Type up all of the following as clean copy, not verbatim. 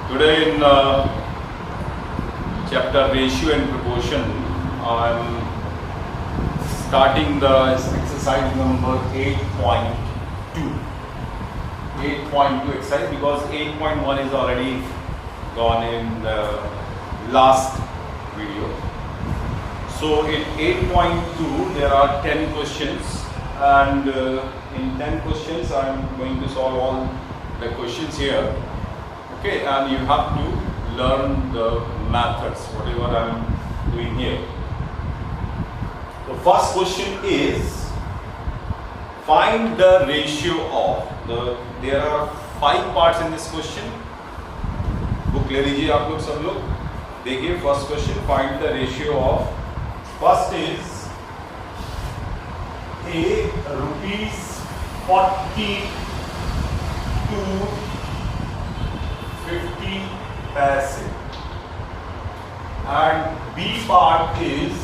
Today in chapter ratio and proportion, I am starting the exercise number 8.2. 8.2 exercise because 8.1 is already gone in the last video. So in 8.2 there are 10 questions, and in 10 questions I am going to solve all the questions here. Okay, and you have to learn the methods, whatever I am doing here. The first question is, find the ratio of there are 5 parts in this question. Book ले लीजिए आप लोग सब लोग. देखिए first question, find the ratio of. First is A, ₹40 to 50 paise, and B part is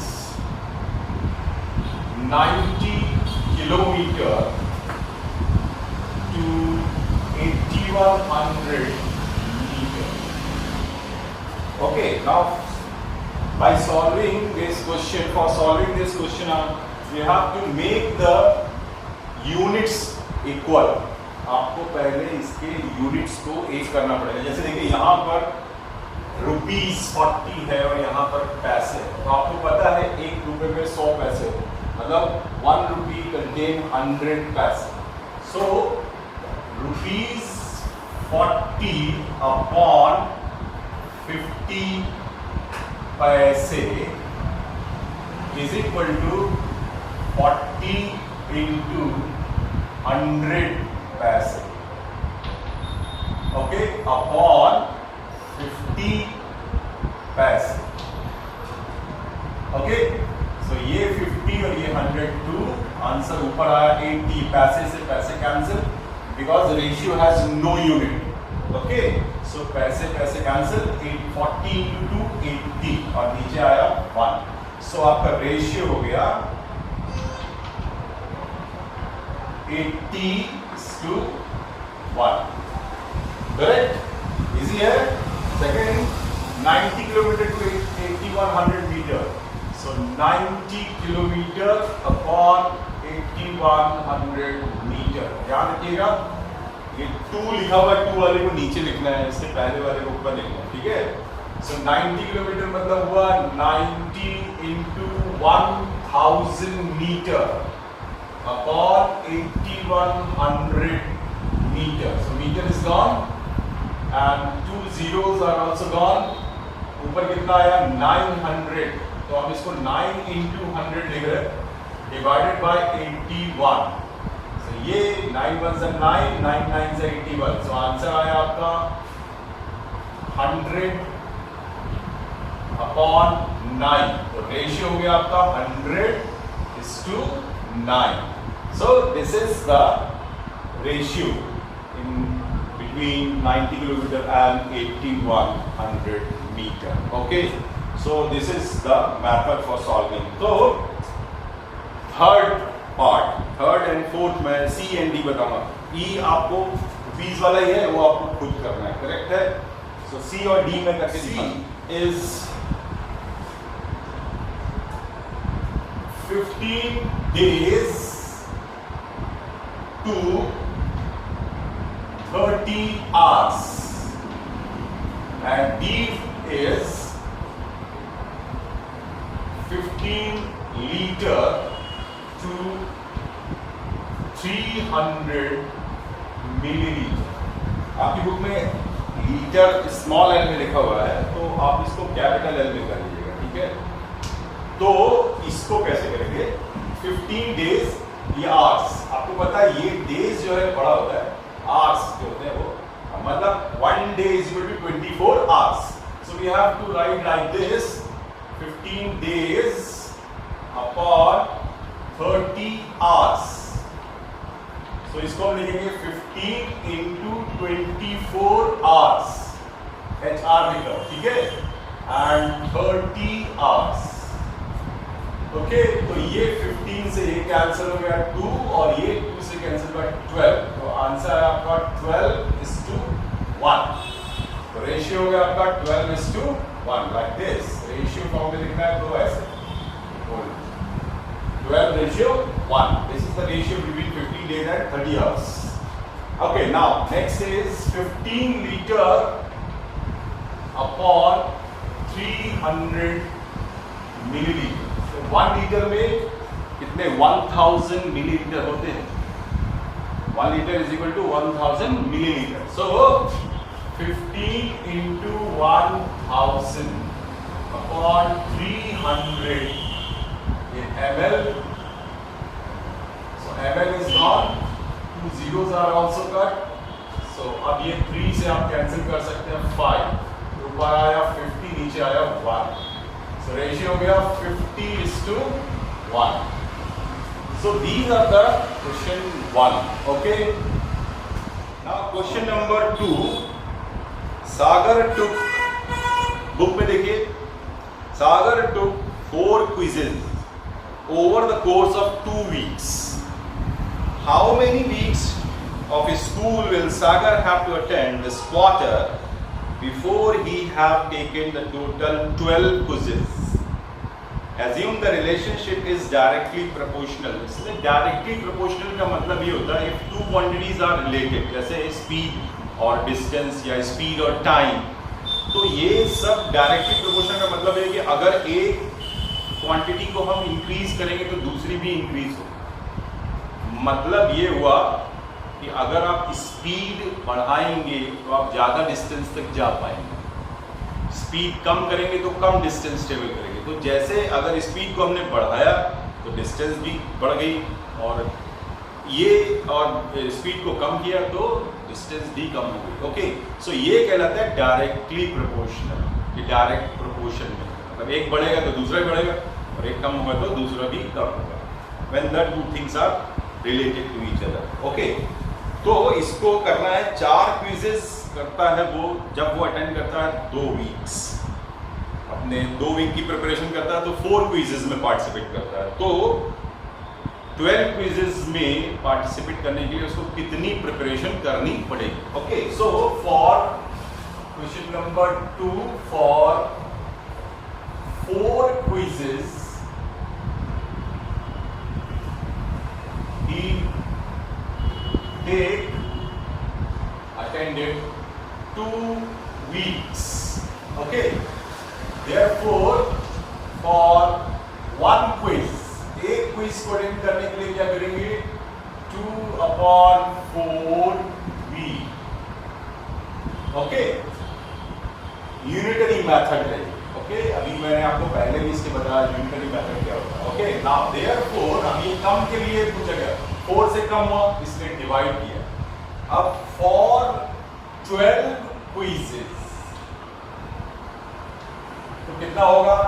90 kilometer to 8100 meter. Okay, now by solving this question, you have to make the units equal. आपको पहले इसके units को एक करना पड़ेगा. जैसे देखिए यहाँ पर ₹40 है और यहाँ पर पैसे, तो आपको पता है 1 रुपए में 100 पैसे, मतलब 1 rupee contain 100 पैसे. सो ₹40 upon 50 पैसे is equal to 40 into 100 पैसे, ओके, अपॉन 50 पैसे. ओके, सो ये 50 और ये 102, आंसर ऊपर आया 80. पैसे से पैसे cancel because ratio has no unit. Okay, so पैसे पैसे कैंसिल. 40 into 2 80 और नीचे आया 1. सो आपका रेशियो हो गया 80:1. करेक्ट, इजी है. Second, 90 kilometre to 8100 metre. So 90 kilometre upon 8100 metre. ध्यान रखिएगा ये 2 लिखा हुआ है, 2 वाले को नीचे लिखना है, इससे पहले वाले को ऊपर लिखना है. ठीक है. सो 90 किलोमीटर मतलब हुआ 90 into 1000 metre upon 8100 meter. So meter is gone and 2 zeros are also gone. ऊपर कितना आया 900, तो हम इसको 9 into 100 लिख रहे हैं, divided by 81. So ये 9 1 से 9, 9 9 से 81. So आंसर आया आपका 100 upon 9. तो रेशियो हो गया आपका 100:9. So this is the ratio in between 90 kilometer and 8100 meter. Okay, so this is the method for solving. So third and fourth में C and D बताऊंगा. E आपको फीस वाला ही है, वो आपको खुद करना है. करेक्ट है. So C और D में करके दिखाना. is 15 days to 30 hours, and D is 15 liter to 300 milliliter. आपकी बुक में लीटर स्मॉल एल में लिखा हुआ है, तो आप इसको कैपिटल एल में कर लीजिएगा. ठीक है. तो इसको कैसे करेंगे? 15 डेज, ये आवर्स. आपको पता है ये डेज जो है बड़ा होता है, आवर्स जो होते हैं वो, मतलब 1 day is equal to 24 hours. So we have to write like this: 15 days upon 30 hours. So इसको हम लिखेंगे 15 into 24 hours, HR लिखा. ठीक है. and 30 hours. ओके, तो ये 15 से ये कैंसिल हो गया 2 और ये 2 से कैंसिल हुआ 12. तो आंसर है आपका 12:1. तो रेशियो रेशियो हो गया आपका 12:1 लाइक दिस। रेशियो फॉर्म में लिखना है तो ऐसे 12:1. This is the ratio between 15 days and 30 hours. Okay, now next is 15 liter upon 300 milliliter. So 1 liter में कितने 1000 milliliter होते हैं? 1 liter is equal to 1000 milliliter. So 15 into 1000 upon 300 ml. So ml is gone. 2 zeros are also cut. So अब ये 3 से आप cancel कर सकते हैं 5. ऊपर आया 50, नीचे आया 1. So ratio हो गया 50:1. So these are the question 1. Okay. Now question number 2. Sagar took, book में देखिए, Sagar took 4 quizzes over the course of 2 weeks. How many weeks of his school will Sagar have to attend this quarter before he have taken the total 12 quizzes? Assume the relationship is directly proportional. इसमें directly proportional का मतलब ये होता है if two quantities are related, जैसे speed और distance या speed और time, तो ये सब डायरेक्टली प्रोपोर्शनल का मतलब है कि अगर एक क्वांटिटी को हम इंक्रीज करेंगे तो दूसरी भी इंक्रीज हो। मतलब ये हुआ कि अगर आप स्पीड बढ़ाएंगे तो आप ज़्यादा डिस्टेंस तक जा पाएंगे, स्पीड कम करेंगे तो कम डिस्टेंस ट्रेवल करेंगे। तो जैसे अगर स्पीड को हमने बढ़ाया तो डिस्टेंस भी बढ़ गई, और ये और स्पीड को कम किया तो डिस्टेंस भी कम हो गई। ओके, सो ये कहलाता है डायरेक्टली प्रोपोर्शनल, कि डायरेक्ट प्रोपोर्शन में मतलब एक बढ़ेगा तो दूसरा भी बढ़ेगा और एक कम होगा तो दूसरा भी कम होगा, when the two things are related to each other. Okay, तो इसको करना है 4 क्विजेस करता है वो, जब वो अटेंड करता है 2 वीक्स, अपने 2 वीक की प्रिपरेशन करता है तो 4 क्विजेस में पार्टिसिपेट करता है। तो 12 क्विजेस में पार्टिसिपेट करने के लिए उसको कितनी प्रिपरेशन करनी पड़ेगी? Okay, so for question number 2, for 4 quizzes he attended 2 weeks. Okay, therefore for 1 quiz, एक क्विज को अटेंड करने के लिए क्या करेंगे? 2/4V. ओके, यूनिटरी मेथड है। ओके, अभी मैंने आपको पहले भी इसके बताया यूनिटरी मेथड क्या होता है। ओके, नाउ देयरफॉर अभी कम के लिए पूछा गया, 4 से कम हुआ इसलिए डिवाइड किया। अब फॉर 12 क्विजेस तो कितना होगा?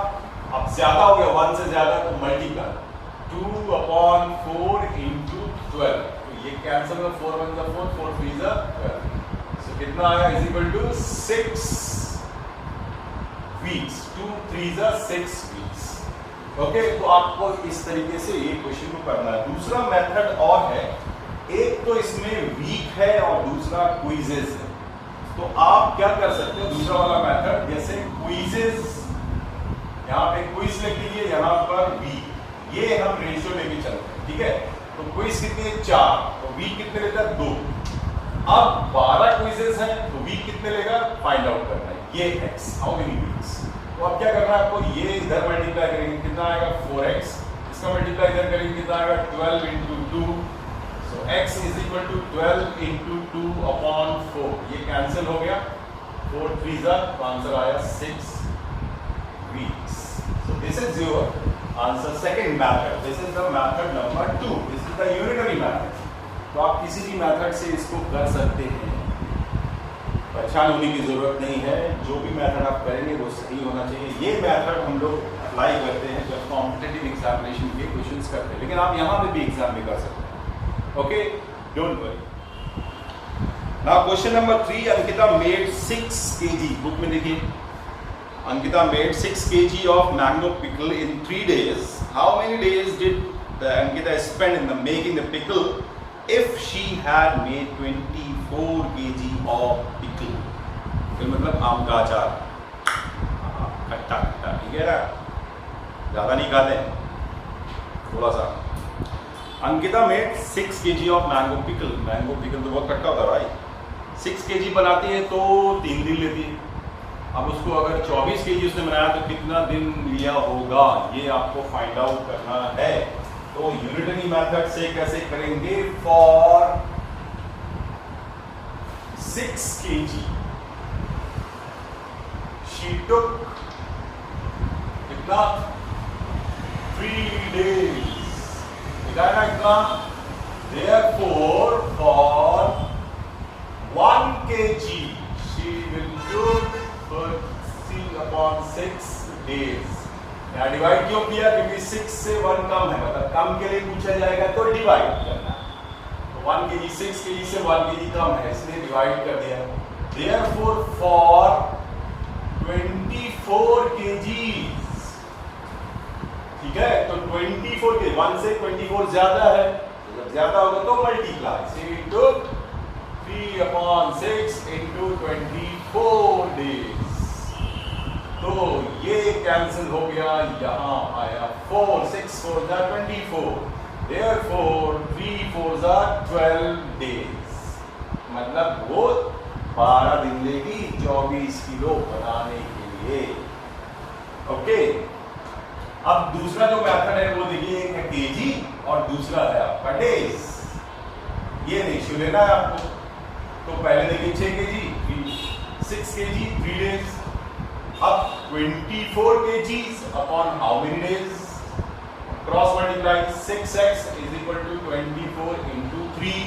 अब ज्यादा हो गया, 1 से ज्यादा तो मल्टीप्लाई 2/4 into 12, तो ये कैंसिल होगा, 4 1 4 4 3 12, सो कितना आया? Is equal to 6 weeks, 2 3 6 weeks. Okay, तो आपको इस तरीके से ये क्वेश्चन को करना है। दूसरा मेथड और है, एक तो इसमें वीक है और दूसरा क्विजेस है, तो आप क्या कर सकते हो? दूसरा वाला मेथड, जैसे क्विजेस, यहाँ पे क्विज लिख लीजिए, यहाँ पर वीक, ये हम रेशियो लेके चलते हैं, ठीक है? तो क्विज कितनी है? 4, तो वीक कितने लेता है? 2। अब 12 क्विजेस हैं तो वीक कितने लेगा फाइंड आउट करना है, ये x, हाउ मेनी वीक्स। तो अब क्या करना है आपको? ये इधर मल्टीप्लाई करेंगे, कितना आएगा? 4x, इसका मल्टीप्लाई इधर करेंगे, कितना आएगा? 12 into 2, so x is equal to 12 into 2/4, ये कैंसिल हो गया, 4 3 तो आंसर आया 6 weeks. So this is your answer, second method. This is the method number 2, this is the unitary method. तो आप किसी भी मेथड से इसको कर सकते हैं, परेशान होने की जरूरत नहीं है। जो भी मेथड आप करेंगे वो सही होना चाहिए। ये मेथड हम लोग अप्लाई करते हैं जब कॉम्पिटिटिव एग्जामिनेशन के क्वेश्चंस करते हैं, लेकिन आप यहाँ पे भी एग्जाम में कर सकते हैं। Okay, don't worry. Now question number 3, Ankita made 6 kg, book में देखिए, Ankita made 6 kg of mango pickle in 3 days. How many days did the Ankita spend in the making the pickle if she had made 24 kg of pickle? तिल मतलब आम का अचार, खट्टा खट्टा, ठीक है ना, ज़्यादा नहीं खाते, थोड़ा सा। Ankita made 6 kg of mango pickle. Mango pickle तो बहुत खट्टा होता है भाई। 6 kg बनाती है तो 3 दिन लेती है। अब उसको अगर 24 kg उसने बनाया तो कितना दिन लिया होगा, ये आपको फाइंड आउट करना है। तो यूनिटरी मेथड से कैसे करेंगे? फॉर 6 kg शी टुक कितना? 3 days। इतना, therefore for 1 kg she will cook 30/6 days। यहाँ डिवाइड क्यों किया? क्योंकि 6 से 1 कम है, मतलब कम के लिए पूछा जाएगा तो डिवाइड करना। तो 1 kg 6 kg से 1 kg कम है, इसलिए डिवाइड कर दिया। Therefore for 24 kg, ठीक है, तो 24 के 1 से 24 ज्यादा है, तो जब ज्यादा होगा तो multiply, so we took 3/6 into 24 days। तो ये कैंसिल हो गया, यहाँ आया 4, 6 4 24, therefore 3 4 12 days, मतलब वो 12 दिन लेगी 24 किलो बनाने के लिए। ओके, अब दूसरा जो मेथड है वो देखिए, एक है केजी और दूसरा है आपका डेज। ये रेशियो लेना है आपको। तो पहले देखिए 6 kg, 6 kg 3 days। अब 24 kg upon how many days? Cross multiply, 6x is equal to 24 into 3,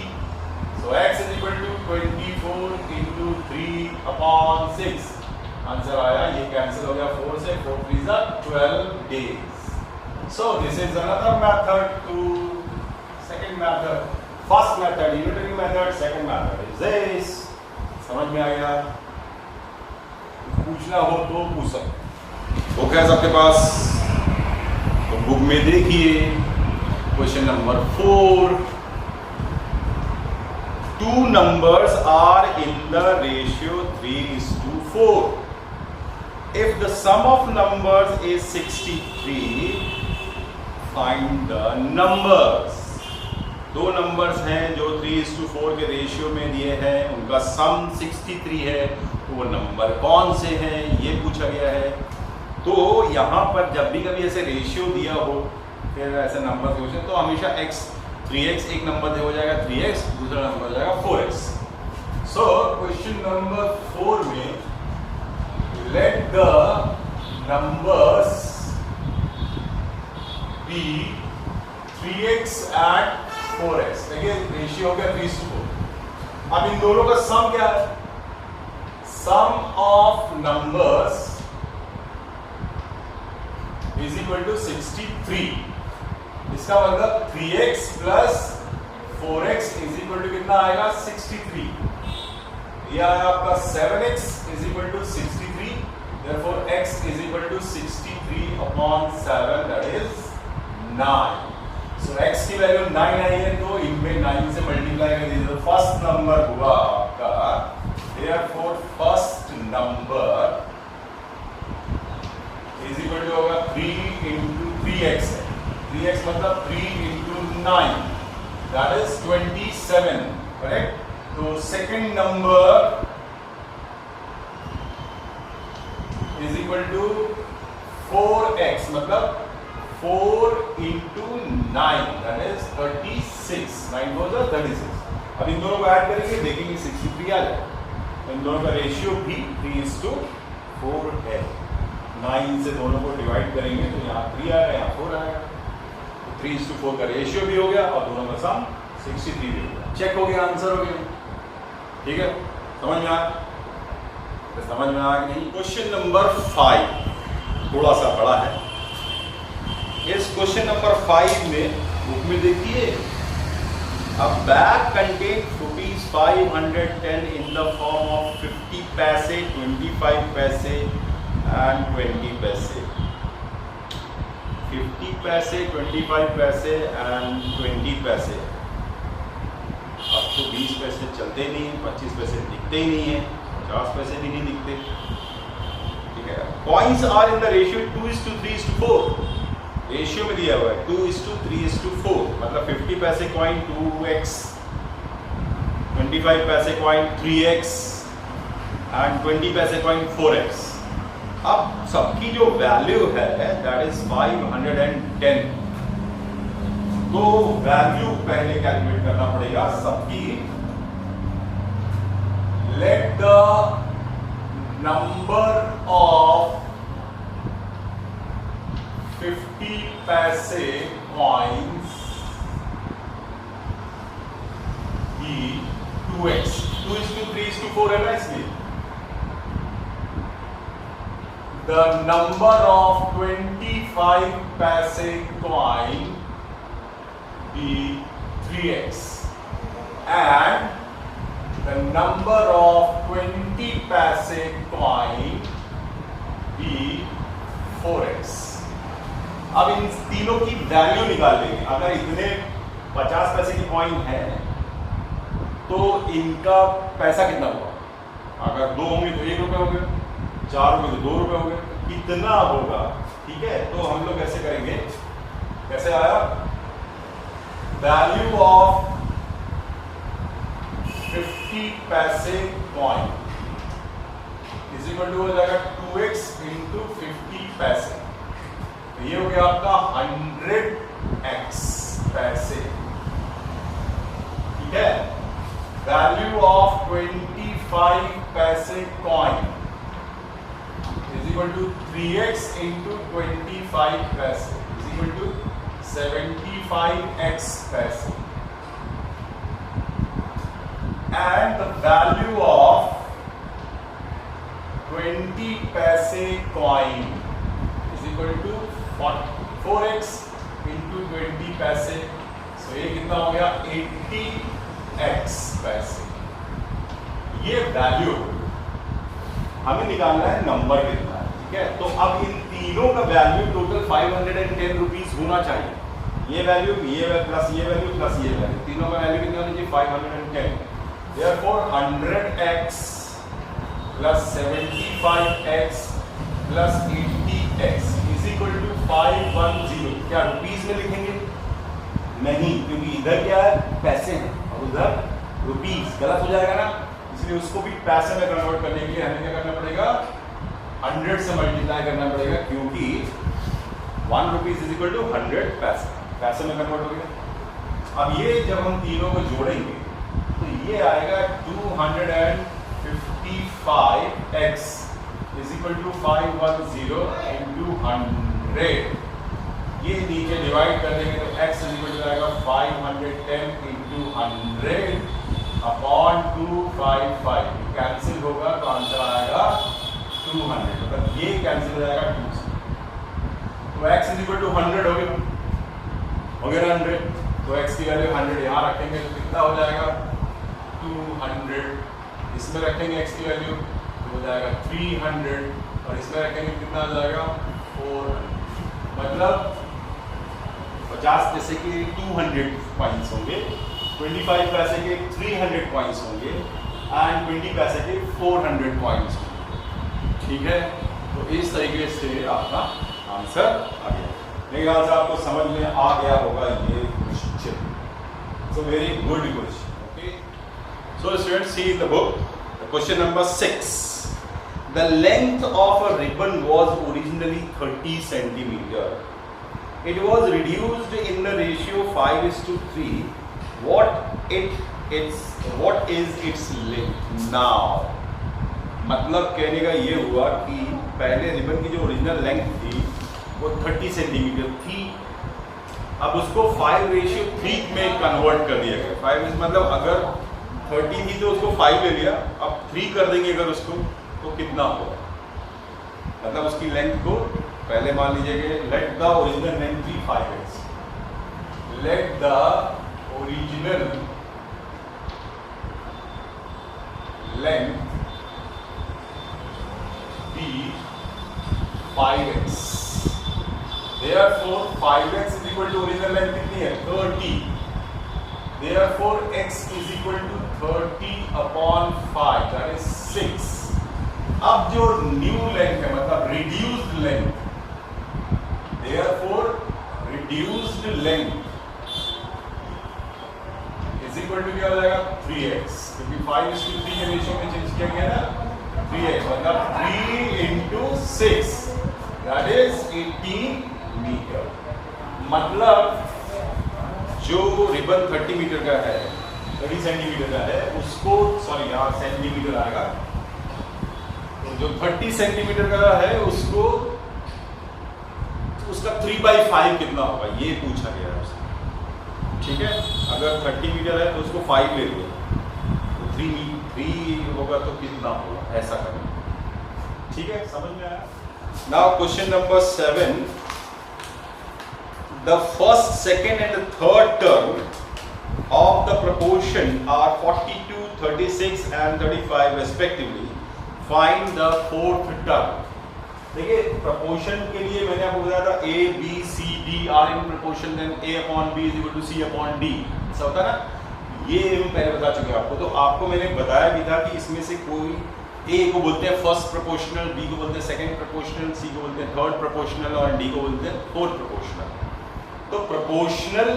so x is equal to 24 into 3/6। Answer आया, ये कैंसिल हो गया 4 से, 4 3 12 days। So this is another method to second method, first method unitary method, second method is this। समझ में आ गया? पूछना हो तो पूछ सकते हो। क्या सबके पास? तो बुक में देखिए question number 4। 2 numbers are in the ratio 3:4। If the sum of numbers is 63, find the numbers। 2 numbers हैं जो 3:4 के रेशियो में दिए हैं, उनका सम 63 है, तो वो नंबर कौन से हैं ये पूछा गया है। तो यहाँ पर जब भी कभी ऐसे रेशियो दिया हो, फिर ऐसे नंबर क्वेश्चन, तो हमेशा x 3x एक नंबर हो जाएगा 3x, दूसरा नंबर हो जाएगा 4x। सो क्वेश्चन नंबर 4 में let the numbers be 3x and 4x। देखिए रेशियो हो गया 3:4। अब इन दोनों का सम क्या है? Sum of numbers is equal to 63। इसका मतलब 3x plus 4x is equal to कितना आएगा? 63। यह आया आपका 7x is equal to 63, therefore x is equal to 63/7, that is 9। so x की वैल्यू 9 आई है, तो इनमें 9 से मल्टीप्लाई कर दीजिए, तो फर्स्ट नंबर हुआ आपका, therefore first number is equal to होगा 3 into 3x है। 3x मतलब 3 into 9, that is 27, करेक्ट। तो second number is equal to 4x, मतलब 4 into 9, that is 36। 9 4 जा 36। अब इन दोनों को ऐड करेंगे, देखेंगे 63 आ जाए। तो इन दोनों का रेशियो भी 3:4 है। 9 से दोनों को डिवाइड करेंगे तो यहाँ 3 आएगा, यहाँ 4 आएगा। तो 3:4 का रेशियो भी हो गया और दोनों का सम 63 भी हो गया। चेक हो गया, आंसर हो गया। ठीक है, समझ में आया? समझ में आया कि नहीं? क्वेश्चन नंबर 5 थोड़ा सा बड़ा है। इस क्वेश्चन नंबर 5 में बुक में देखिए, a bag contains ₹510 in the form of 50 पैसे, 25 पैसे and 20 पैसे। 50 पैसे, 25 पैसे and 20 पैसे। अब तो 20 पैसे चलते नहीं, 25 पैसे दिखते ही नहीं है, 50 पैसे भी नहीं दिखते, ठीक है। Coins are in the ratio 2:3:4, ratio में दिया हुआ है 2:3:4, मतलब 50 पैसे कॉइन 2x, 25 पैसे कॉइन 3x एंड 20 पैसे कॉइन 4x। अब सबकी जो वैल्यू है दैट इज 510, तो वैल्यू पहले कैलकुलेट करना पड़ेगा सबकी। लेट द नंबर ऑफ 50 पैसे कॉइन्स बी 2x, 2:3:4 है ना, इसलिए the number of 25 पैसे coin be 3x and the number of 20 पैसे coin be 4x। अब इन तीनों की वैल्यू निकाल लेंगे। अगर इतने 50 पैसे की कॉइन है तो इनका पैसा कितना होगा? अगर 2 होंगे तो 1 रुपये हो गए, 4 होंगे तो 2 रुपये हो गए, कितना होगा? ठीक है, तो हम लोग ऐसे करेंगे, कैसे आया? वैल्यू ऑफ 50 पैसे कॉइन इज इक्वल टू हो जाएगा 2x इंटू 50 पैसे, तो ये हो गया आपका 100x पैसे, ठीक है। वैल्यू ऑफ 25 पैसे coin is equal to 3x into 25 पैसे is equal to 75x पैसे, and the value of 20 पैसे coin is equal to 4x into 20 पैसे, so ये कितना हो गया 80x पैसे। ये वैल्यू हमें निकालना है नंबर कितना है, ठीक है। तो अब इन तीनों का वैल्यू टोटल 510 रुपीज होना चाहिए। ये वैल्यू प्लस ये वैल्यू प्लस ये वैल्यू, तीनों का वैल्यू कितना होना चाहिए 510। Therefore 100x plus 75x plus 80x is equal to 510। क्या रुपीज में लिखेंगे? नहीं, क्योंकि इधर क्या है पैसे हैं और उधर रुपीज, गलत हो जाएगा ना, इसलिए उसको भी पैसे में कन्वर्ट करने के लिए हमें क्या करना पड़ेगा? 100 से मल्टीप्लाई करना पड़ेगा, क्योंकि 1 रुपीज इज इक्वल टू 100 पैसे, पैसे में कन्वर्ट हो गया। अब ये जब हम तीनों को जोड़ेंगे तो ये आएगा 255x is equal to 510 into 100। ये नीचे डिवाइड कर देंगे तो x इज इक्वल टू आएगा 510 इंटू 100 अपॉन 255, कैंसिल होगा तो आंसर आएगा 200, मतलब ये कैंसिल हो जाएगा 2 से, तो x इज इक्वल टू 100 हो गया ना 100, तो x की वैल्यू 100 यहाँ रखेंगे तो कितना हो जाएगा 200, इसमें रखेंगे x की वैल्यू तो हो जाएगा 300 और इसमें रखेंगे कितना हो जाएगा 400, मतलब 50 पैसे के 200 कॉइन्स होंगे, 25 पैसे के 300 कॉइन्स होंगे एंड 20 पैसे के 400 कॉइन्स होंगे, ठीक है। तो इस तरीके से आपका आंसर आ गया। मेरे ख्याल से आपको समझ में आ गया होगा ये question. So very good question, okay. So students, see in the book question number 6। The length of a ribbon was originally 30 centimeter. It was reduced in the ratio 5:3. What is its length now? मतलब कहने का ये हुआ कि पहले ribbon की जो original length थी वो 30 सेंटीमीटर थी, अब उसको 5:3 में कन्वर्ट कर दिया गया। 5 मतलब अगर 30 थी तो उसको 5 ले लिया, अब 3 कर देंगे अगर उसको तो कितना होगा, मतलब उसकी लेंथ को पहले मान लीजिए let the original length be 5x, let the original length be 5x, therefore 5x is equal to original length कितनी है 30, therefore x is equal to 30 upon 5, that is 6। अब जो न्यू लेंथ है मतलब reduced length, therefore reduced length is equal to क्या हो जाएगा 3x, क्योंकि 5:3 के रेशियो में चेंज किया गया ना 3x, मतलब 3 into 6 दैट इज 18 मीटर। मतलब जो रिबन 30 मीटर का है 30 सेंटीमीटर का है उसको, सॉरी यहाँ सेंटीमीटर आएगा, तो जो 30 सेंटीमीटर का है उसको उसका 3/5 कितना होगा ये पूछा गया है उससे। ठीक है, अगर 30 मीटर है तो उसको 5 ले लो, तो 3 होगा तो कितना होगा, ऐसा करें। ठीक है, समझ में आया। Now question number 7, the first, second and the third term of the proportion are 42, 36 and 35 respectively. Find the fourth term. देखिए proportion के लिए मैंने आपको बताया था A, B, C, D are in proportion, then A upon B is equal to C upon D, ऐसा होता है ना, ये हम पहले बता चुके हैं आपको। तो आपको मैंने बताया भी था कि इसमें से कोई A को बोलते हैं फर्स्ट प्रोपोर्शनल, B को बोलते हैं सेकंड प्रोपोर्शनल, C को बोलते हैं थर्ड प्रोपोर्शनल और D को बोलते हैं फोर्थ प्रोपोर्शनल। तो प्रोपोर्शनल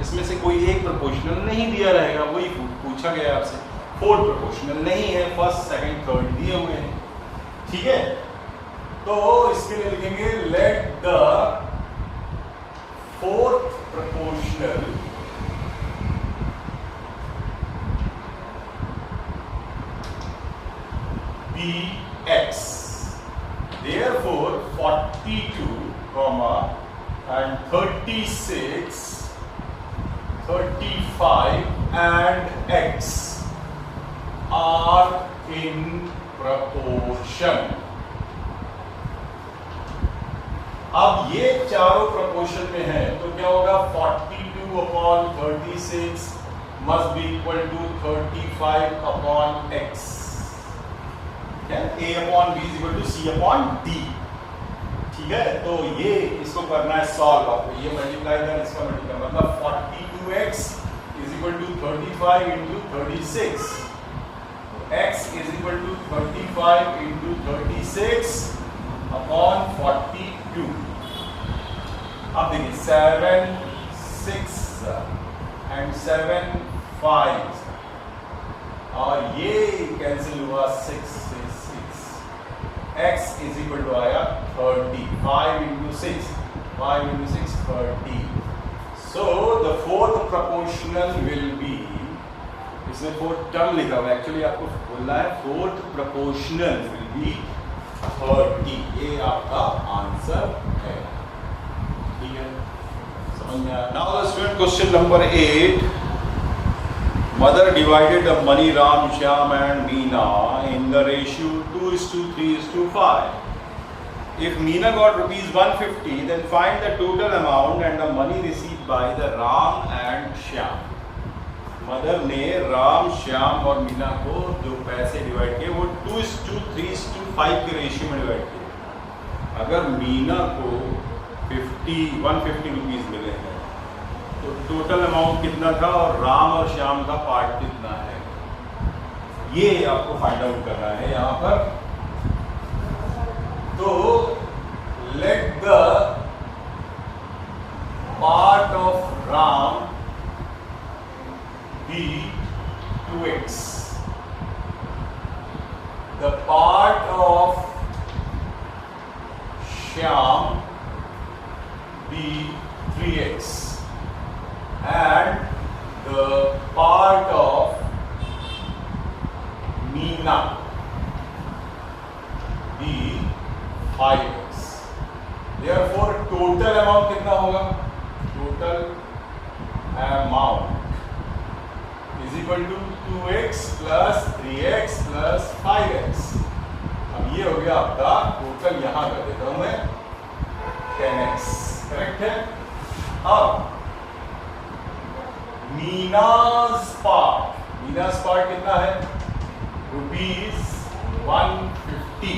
इसमें से कोई एक प्रोपोर्शनल नहीं दिया रहेगा, वही पूछा गया आपसे। फोर्थ प्रोपोर्शनल नहीं है, फर्स्ट सेकंड थर्ड दिए हुए हैं। ठीक है, तो इसके लिए लिखेंगे let the fourth proportional be x, therefore 42, and 36, 35 and x are in proportion। अब ये चारों proportion में है तो क्या होगा, 42 upon 36 must be equal to 35 upon x, A upon B is equal to C upon D। ठीक है, तो ये इसको करना है सॉल्व, आपको ये मल्टीप्लाई करना, इसका मल्टीप्लाई मतलब 42x is equal to 35 into 36, x is equal to 35 into 36 upon 42। अब देखिए 7 6 and 7 5 और ये कैंसिल हुआ 6 से 6, x is equal to आया 30, 5 into 6, 5 into 6 30। So the fourth proportional will be, इसमें फोर्थ टर्म लिखा हुआ है, एक्चुअली आपको बोलना है फोर्थ proportional will be 30। ये आपका आंसर है। ठीक है, समझ में आया। Now let's read question number 8। Mother divided the money Ram, Shyam and Meena in the ratio 2:3:5. If Meena got rupees 150, then find the total amount and the money received by the Ram and Shyam। Mother ने राम, श्याम और मीना को जो पैसे divide किए वो 2:3:5 के ratio में divide किए। अगर मीना को 150 रुपीज़ मिले हैं तो टोटल अमाउंट कितना था और राम और श्याम का पार्ट कितना है, ये आपको फाइंड आउट करना है यहाँ पर। तो let the part of Ram be 2x, the part of Shyam be 3x and the part of Meena be 5x। Therefore total amount कितना होगा, total amount is equal to 2x plus 3x plus 5x। अब ये हो गया आपका total, यहां कर देता हूं मैं 10x, करेक्ट है। अब मीनास पार्ट कितना है, ₹150।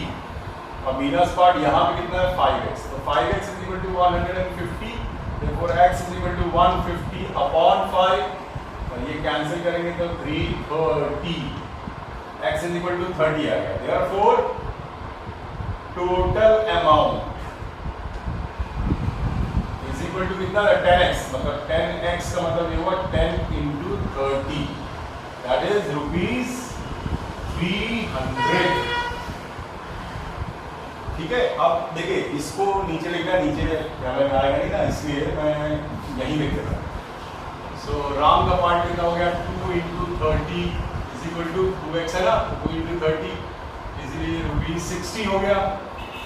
अब मीनास पार्ट यहाँ पे कितना है 5x, तो 5x is equal to 150, therefore x is equal to 150 upon 5, और ये कैंसिल करेंगे तो 330, x इज इक्वल टू 30 आ गया। Therefore total amount is equal to कितना, 10x, मतलब 10x का मतलब ये हुआ 10 इंटू 30, दैट इज रुपीज 300। ठीक है, अब देखिए इसको नीचे लिखना, नीचे कैमरे में आएगा नहीं ना, इसलिए मैं यहीं लिख देता हूँ। सो राम का पार्ट कितना हो गया, 2 into 30 is equal to 2x है ना, 2 इंटू 30 इजीली रुपीज 60 हो गया,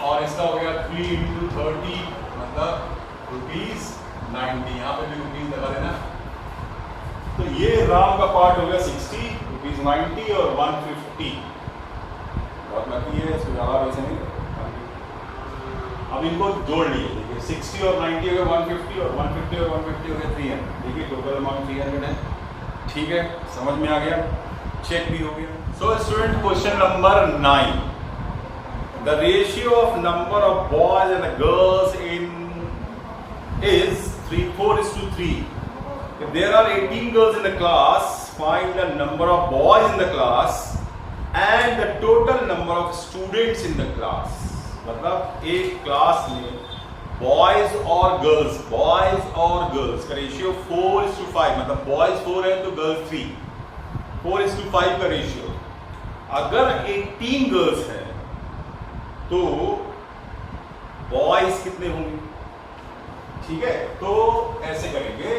और इसका हो गया 3 इंटू 30 मतलब रुपीज 90, यहाँ पे भी रुपीज लगा देना। तो ये राम का पार्ट हो गया 60, रुपीज 90 और 150, बहुत लकी है, इसको ज़्यादा वैसे नहीं। अब इनको जोड़ लिए, देखिए 60 और 90 हो गया 150, और 150 और 150 हो गया 300, देखिए टोटल अमाउंट 300 है। ठीक है, समझ में आ गया, चेक भी हो गया। So student, question number 9, the ratio of number of boys and girls in is 4:3. If there are 18 girls in the class, find the number of boys in the class and the total number of students in the class. मतलब एक class में boys और girls का ratio 4:5, मतलब boys 4 है तो girls 3, 4:5 का ratio. अगर 18 गर्ल्स है तो बॉयज कितने होंगे? ठीक है, तो ऐसे करेंगे,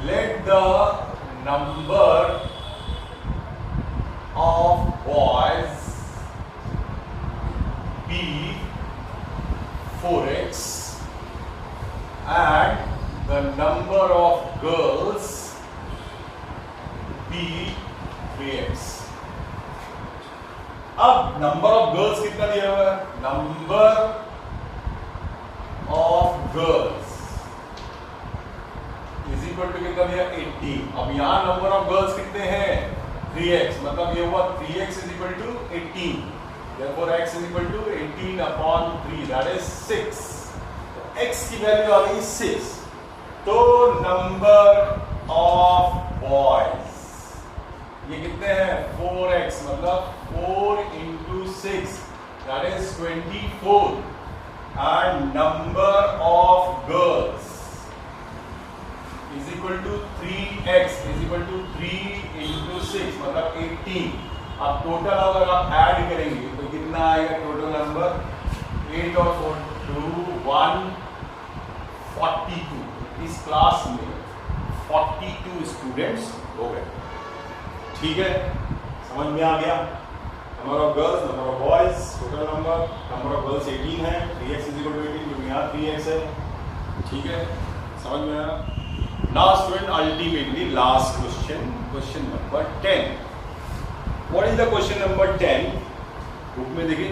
let the number of boys be 4x and the number of girls be 3x। अब नंबर ऑफ गर्ल्स कितना दिया हुआ है, number of girls is equal to कितना दिया, 18। अब यहां नंबर ऑफ गर्ल्स कितने हैं, 3x, मतलब ये हुआ 3x is equal to 18, therefore x is equal to 18 upon 3, that is 6। तो x की वैल्यू आ गई 6। तो नंबर ऑफ बॉयज ये कितने हैं, 4x, मतलब 4 into 6, that is 24, and number of girls is equal to 3x is equal to 3 into 6, मतलब 18। अब टोटल अगर आप ऐड करेंगे तो कितना आएगा टोटल नंबर, 8 और 4 2 1 42। इस क्लास में 42 स्टूडेंट्स हो गए। ठीक है, समझ में आ गया, number of girls, number of boys, total number of girls 18 है, 3x इज इक्वल टू 18 क्योंकि यहाँ 3x है। ठीक है, समझ में आया। Now student, ultimately last question, question number 10। What is the question number 10? Book में देखिए,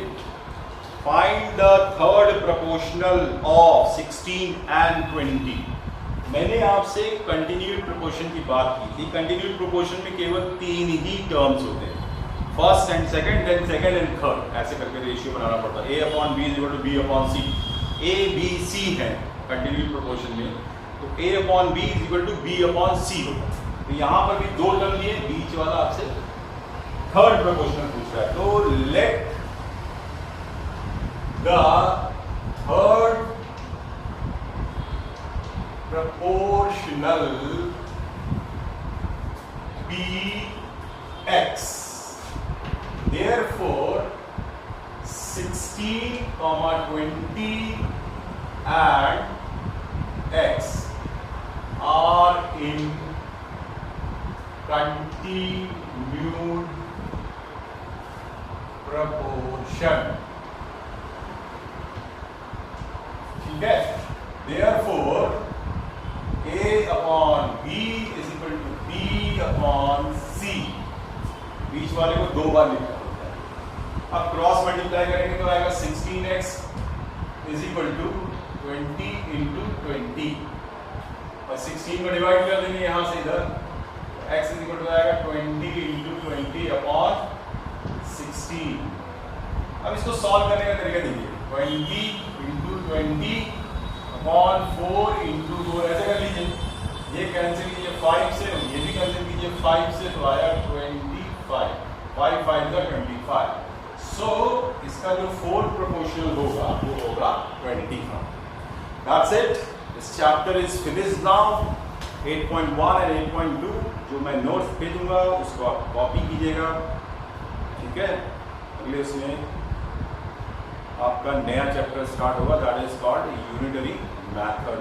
find the third proportional of 16 and 20। मैंने आपसे कंटिन्यूड प्रोपोर्शन की बात की थी। कंटिन्यूड प्रोपोर्शन में केवल 3 ही टर्म्स होते हैं, first and second, then second and third, ऐसे करके रेशियो बनाना पड़ता है। a/b is equal to b/c, a b c है कंटिन्यूड प्रोपोर्शन में, तो a/b is equal to b/c होगा। तो यहाँ पर भी 2 टर्म दिए, बीच वाला आपसे थर्ड प्रोपोर्शनल पूछ रहा है, तो let the third proportional be x, therefore 16, 20 and x are in continued proportion। ठीक है, therefore a/b is equal to b/c, बीच वाले को 2 बार लिखना होता है। अब क्रॉस मल्टीप्लाई करेंगे तो आएगा 16x is equal to 20 into 20, और 16 को डिवाइड कर देंगे यहाँ से इधर, x is equal to आएगा 20 into 20 upon 16। अब इसको सॉल्व करने का तरीका देखिए, 20 into 20 upon 4 into 4, ऐसे कर लीजिए, ये कैंसिल कीजिए 5 से, ये भी कैंसिल कीजिए 5 से, तो आया 25। 5 5 का 25. So इसका जो फोर्थ प्रोपोर्शनल होगा वो होगा 25. That's it. This chapter is finished now. 8.1 and 8.2 जो मैं नोट्स भेजूंगा उसको आप कॉपी कीजिएगा, ठीक है. अगले उसमें आपका नया चैप्टर स्टार्ट होगा, that is called unitary method.